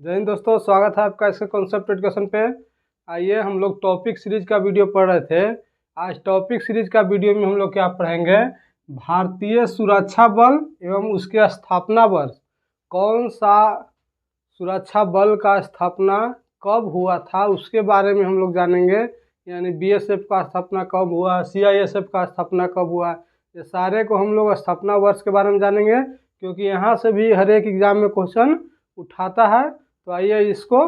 जय हिंद दोस्तों, स्वागत है आपका इसके कॉन्सेप्ट एजुकेशन पे। आइए हम लोग टॉपिक सीरीज का वीडियो पढ़ रहे थे। आज टॉपिक सीरीज का वीडियो में हम लोग क्या पढ़ेंगे, भारतीय सुरक्षा बल एवं उसके स्थापना वर्ष। कौन सा सुरक्षा बल का स्थापना कब हुआ था उसके बारे में हम लोग जानेंगे। यानी बीएसएफ का स्थापना कब हुआ, सीआईएसएफ का स्थापना कब हुआ, ये सारे को हम लोग स्थापना वर्ष के बारे में जानेंगे, क्योंकि यहाँ से भी हर एक एग्जाम में क्वेश्चन उठाता है। तो आइए इसको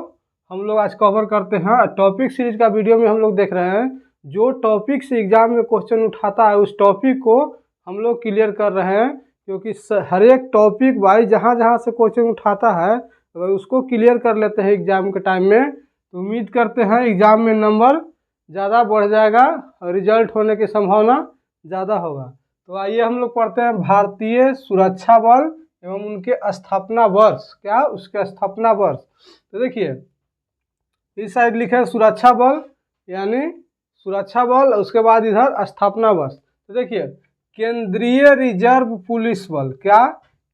हम लोग आज कवर करते हैं। टॉपिक सीरीज का वीडियो में हम लोग देख रहे हैं, जो टॉपिक से एग्जाम में क्वेश्चन उठाता है उस टॉपिक को हम लोग क्लियर कर रहे हैं, क्योंकि हर एक टॉपिक वाइज जहाँ जहाँ से क्वेश्चन उठाता है अगर उसको क्लियर कर लेते हैं एग्जाम के टाइम में तो उम्मीद करते हैं एग्जाम में नंबर ज़्यादा बढ़ जाएगा और रिजल्ट होने की संभावना ज़्यादा होगा। तो आइए हम लोग पढ़ते हैं भारतीय सुरक्षा बल एवं उनके स्थापना वर्ष। क्या उसके स्थापना वर्ष, तो देखिए इस साइड लिखे है सुरक्षा बल, यानी सुरक्षा बल, उसके बाद इधर स्थापना वर्ष। तो देखिए केंद्रीय रिजर्व पुलिस बल, क्या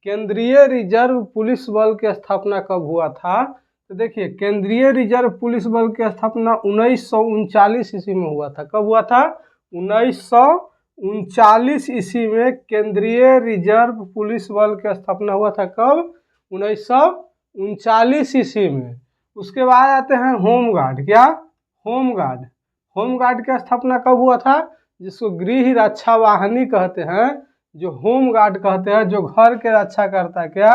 केंद्रीय रिजर्व पुलिस बल की स्थापना कब हुआ था। तो देखिए केंद्रीय रिजर्व पुलिस बल की स्थापना 1939 ईस्वी में हुआ था। कब हुआ था? 1939 ईस्वी में केंद्रीय रिजर्व पुलिस बल की स्थापना हुआ था। कब? 1939 ईस्वी में। उसके बाद आते हैं होमगार्ड। क्या? होमगार्ड। होमगार्ड की स्थापना कब हुआ था? जिसको गृह रक्षा वाहिनी कहते हैं, जो होमगार्ड कहते हैं, जो घर के रक्षा करता है। क्या?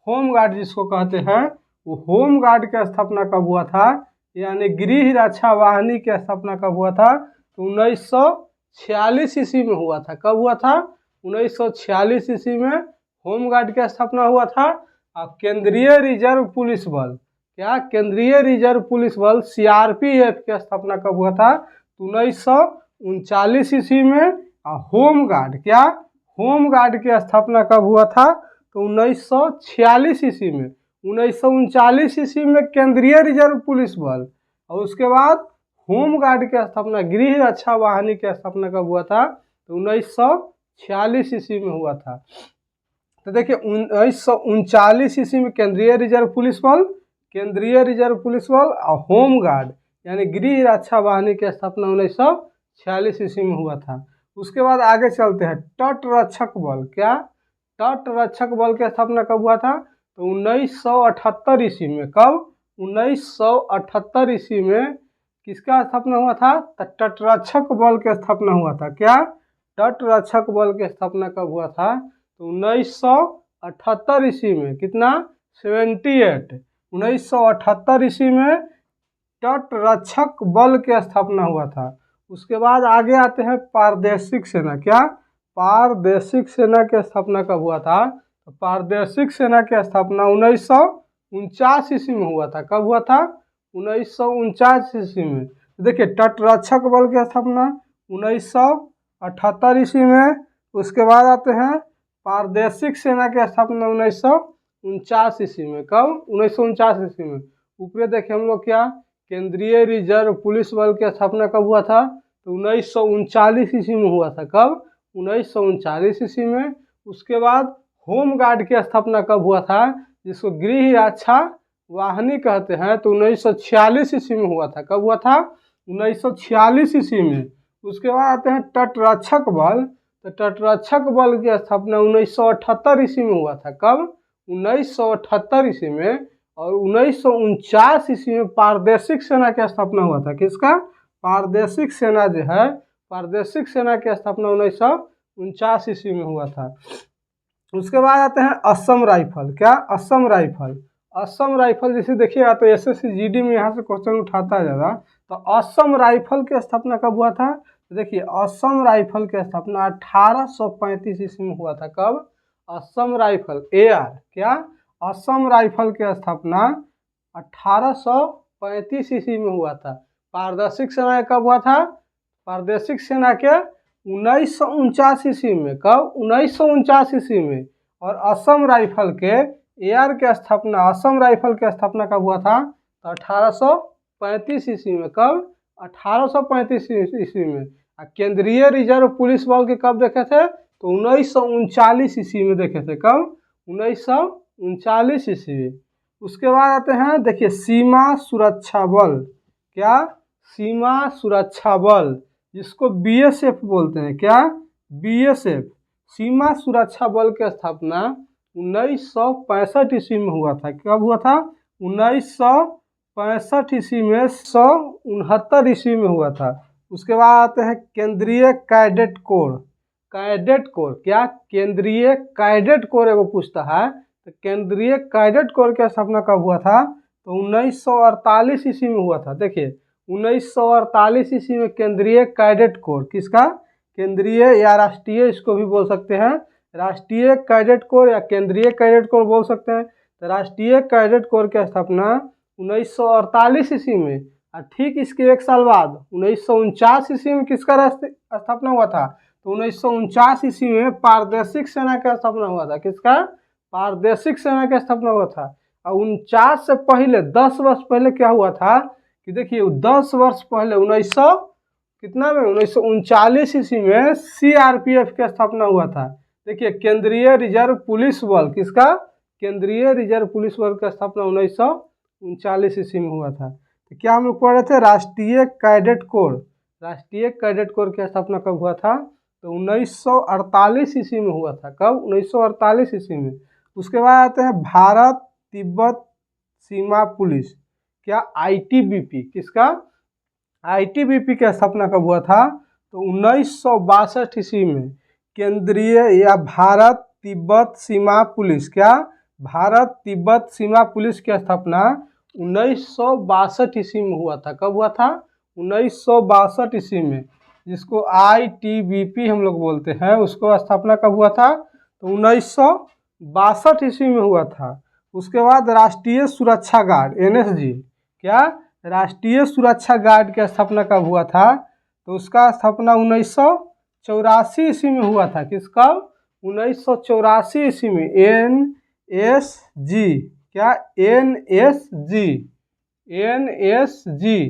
होमगार्ड जिसको कहते हैं, वो होमगार्ड की स्थापना कब हुआ था, यानी गृह रक्षा वाहिनी की स्थापना कब हुआ था? तो 1946 ईस्वी में हुआ था। कब हुआ था? 1946 ईस्वी में होमगार्ड की स्थापना हुआ था। और केंद्रीय रिजर्व पुलिस बल, क्या केंद्रीय रिजर्व पुलिस बल सीआरपीएफ की स्थापना कब हुआ था? 1939 ईस्वी में। और होमगार्ड, क्या होमगार्ड की स्थापना कब हुआ था? तो 1946 ईस्वी में। 1939 ईस्वी में केंद्रीय रिजर्व पुलिस बल, और उसके बाद होमगार्ड की स्थापना, गृह रक्षा वाहिनी की स्थापना कब हुआ था? तो 1946 ईस्वी में हुआ था। तो देखिए 1939 ईस्वी में केंद्रीय रिजर्व पुलिस बल, केंद्रीय रिजर्व पुलिस बल और होमगार्ड यानी गृह रक्षा वाहिनी की स्थापना 1946 ईस्वी में हुआ था। उसके बाद आगे चलते हैं तट रक्षक बल। क्या? तट रक्षक बल की स्थापना कब हुआ था? तो 1978 ईस्वी में। कब? 1978 ईस्वी में किसका स्थापना हुआ था? तट रक्षक बल की स्थापना हुआ था। क्या? तट रक्षक बल की स्थापना कब हुआ था? तो 1978 ईस्वी में। कितना? 78। 1978 ईस्वी में तट रक्षक बल की स्थापना हुआ था। उसके बाद आगे आते हैं पारदेशिक सेना। क्या? पारदेशिक सेना की स्थापना कब हुआ था? तो पारदेशिक सेना की स्थापना 1949 ईस्वी में हुआ था। कब हुआ था? 1949 ईस्वी में। देखिए तट रक्षक बल की स्थापना 1978 ईस्वी में। उसके बाद आते हैं पारदेशिक सेना की स्थापना 1949 ईस्वी में। कब? 1949 ईस्वी में। ऊपर देखिए हम लोग क्या केंद्रीय रिजर्व पुलिस बल की स्थापना कब हुआ था? तो 1939 ईस्वी में हुआ था। कब? 1939 ईस्वी में। उसके बाद होमगार्ड की स्थापना कब हुआ था, जिसको गृह रक्षा वाहिनी कहते हैं, तो 1946 ईस्वी में हुआ था। कब हुआ था? 1946 ईस्वी में। उसके बाद आते हैं तट रक्षक बल। तो तट रक्षक बल की स्थापना 1978 ईस्वी में हुआ था। कब? 1978 ईस्वी में। और 1949 ईस्वी में पारदेशिक सेना की स्थापना हुआ था। किसका? पारदेशिक सेना जो है, पारदेशिक सेना की स्थापना 1949 ईस्वी में हुआ था। उसके बाद आते हैं असम राइफल। क्या? असम राइफल। असम राइफल जैसे देखिएगा तो एसएससी जीडी में यहाँ से क्वेश्चन उठाता है ज़्यादा। तो असम राइफल की स्थापना कब हुआ था? तो देखिए असम राइफल की स्थापना 1835 ईस्वी में हुआ था। कब? Assam rifle AR. क्या? असम राइफल की स्थापना 1835 ईस्वी में हुआ था। पारदर्शिक सेना कब हुआ था? पारदर्शिक सेना के 1949 ईस्वी में। कब? 1949 ईस्वी में। और असम राइफल के एआर की स्थापना, असम राइफल की स्थापना कब हुआ था? तो 1835 ईस्वी में। कब? 1835 ईस्वी में। केंद्रीय रिजर्व पुलिस बल के कब देखे थे? तो 1939 ईस्वी में देखे थे। कब? 1939 ईस्वी। उसके बाद आते हैं, देखिए सीमा सुरक्षा बल। क्या? सीमा सुरक्षा बल, जिसको बीएसएफ बोलते हैं। क्या? बीएसएफ। सीमा सुरक्षा बल की स्थापना 1965 ईस्वी में हुआ था। कब हुआ था? 1965 ईस्वी में, 169 ईस्वी में हुआ था। उसके बाद आते हैं केंद्रीय कैडेट कोर। कैडेट कोर, क्या? केंद्रीय कैडेट कोर एगो पूछता है, तो केंद्रीय कैडेट कोर की स्थापना कब हुआ था? तो 1948 ईस्वी में हुआ था। देखिए 1948 ईस्वी में केंद्रीय कैडेट कोर, किसका? केंद्रीय या राष्ट्रीय, इसको भी बोल सकते हैं, राष्ट्रीय कैडेट कोर या केंद्रीय कैडेट कोर बोल सकते हैं। तो राष्ट्रीय कैडेट कोर की स्थापना 1948 ईस्वी में, और ठीक इसके एक साल बाद 1949 ईस्वी में किसका स्थापना हुआ था? तो 1949 ईस्वी में पारदर्शिक सेना का स्थापना हुआ था। किसका? पारदर्शिक सेना की स्थापना हुआ था। और 49 से पहले 10 वर्ष पहले क्या हुआ था कि देखिए 10 वर्ष पहले 1939 ईस्वी में सीआरपीएफ की स्थापना हुआ था। देखिए केंद्रीय रिजर्व पुलिस बल, किसका? केंद्रीय रिजर्व पुलिस बल की स्थापना 1939 ईस्वी में हुआ था। तो क्या हम लोग पढ़ रहे थे? राष्ट्रीय कैडेट कोर। राष्ट्रीय कैडेट कोर की स्थापना कब हुआ था? तो 1948 ईस्वी में हुआ था। कब? 1948 ईस्वी में। उसके बाद आते हैं भारत तिब्बत सीमा पुलिस। क्या? आईटीबीपी। किसका? आईटीबीपी की स्थापना कब हुआ था? तो 1962 ईस्वी में। केंद्रीय या भारत तिब्बत सीमा पुलिस। क्या? भारत तिब्बत सीमा पुलिस की स्थापना 1962 ईस्वी में हुआ था। कब हुआ था? 1962 ईस्वी में, जिसको आईटीबीपी हम लोग बोलते हैं, उसको स्थापना कब हुआ था? तो 1962 ईस्वी में हुआ था। उसके बाद राष्ट्रीय सुरक्षा गार्ड, एनएसजी। क्या? राष्ट्रीय सुरक्षा गार्ड की स्थापना कब हुआ था? तो उसका स्थापना 1984 ईस्वी में हुआ था। किसका? 1984 ईस्वी में। एनएसजी। क्या? एनएसजी। एनएसजी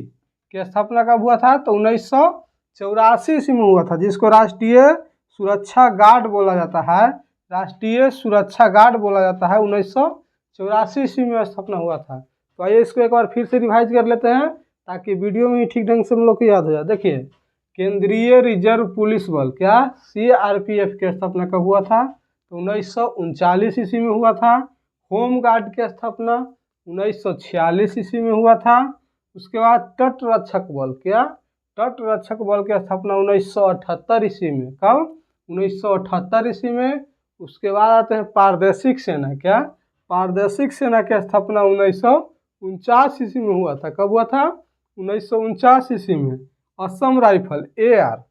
की स्थापना कब हुआ था? तो 1984 ईस्वी में हुआ था, जिसको राष्ट्रीय सुरक्षा गार्ड बोला जाता है। राष्ट्रीय सुरक्षा गार्ड बोला जाता है। 1984 ईस्वी में स्थापना हुआ था। तो आइए इसको एक बार फिर से रिवाइज कर लेते हैं, ताकि वीडियो में ठीक ढंग से हम लोग को याद हो जाए। देखिए केंद्रीय रिजर्व पुलिस बल, क्या? सीआरपीएफ की स्थापना कब हुआ था? तो 1939 ईस्वी में हुआ था। होम गार्ड की स्थापना 1946 ईस्वी में हुआ था। उसके बाद तट रक्षक बल। क्या? तट रक्षक बल की स्थापना 1978 ईस्वी में। कब? 1978 ईस्वी में। उसके बाद आते हैं पारदर्शिक सेना। क्या? पारदर्शिक सेना की स्थापना 1949 ईस्वी में हुआ था। कब हुआ था? 1949 ईस्वी में। Assam rifle, AR,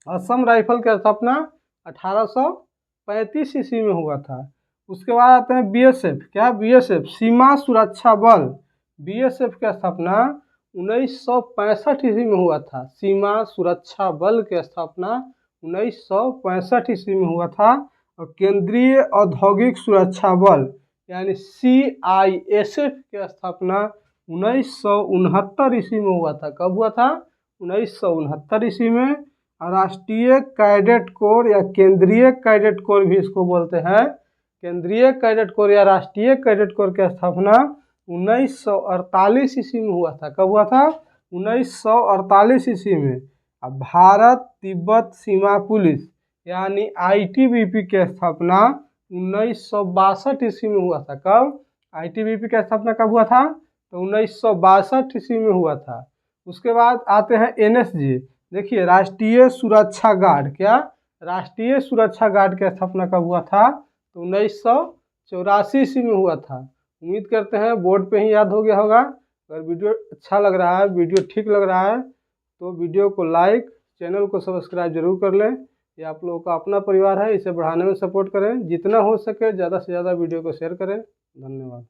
Assam rifle की स्थापना 1835 ईस्वी में हुआ था। उसके बाद आते हैं बीएसएफ। क्या? बीएसएफ सीमा सुरक्षा बल। बीएसएफ की स्थापना 1965 ईस्वी में हुआ था। सीमा सुरक्षा बल की स्थापना 1965 ईस्वी में हुआ था। और केंद्रीय औद्योगिक सुरक्षा बल यानी सीआईएसएफ की स्थापना 1969 ईस्वी में हुआ था। कब हुआ था? 1969 ईस्वी में। और राष्ट्रीय कैडेट कोर या केंद्रीय कैडेट कोर भी इसको बोलते हैं, केंद्रीय कैडेट कोर या राष्ट्रीय कैडेट कोर की स्थापना 1948 ईस्वी में हुआ था। कब हुआ था? 1948 ईस्वी में। अब भारत तिब्बत सीमा पुलिस यानी आईटीबीपी की स्थापना 1962 ईस्वी में हुआ था। कब? आईटीबीपी की स्थापना कब हुआ था? तो 1962 ईस्वी में हुआ था। उसके बाद आते हैं एनएसजी। देखिए राष्ट्रीय सुरक्षा गार्ड। क्या? राष्ट्रीय सुरक्षा गार्ड की स्थापना कब हुआ था? तो 1984 ईस्वी में हुआ था। उम्मीद करते हैं बोर्ड पे ही याद हो गया होगा। अगर वीडियो अच्छा लग रहा है, वीडियो ठीक लग रहा है, तो वीडियो को लाइक, चैनल को सब्सक्राइब जरूर कर लें। ये आप लोगों का अपना परिवार है, इसे बढ़ाने में सपोर्ट करें। जितना हो सके ज़्यादा से ज़्यादा वीडियो को शेयर करें। धन्यवाद।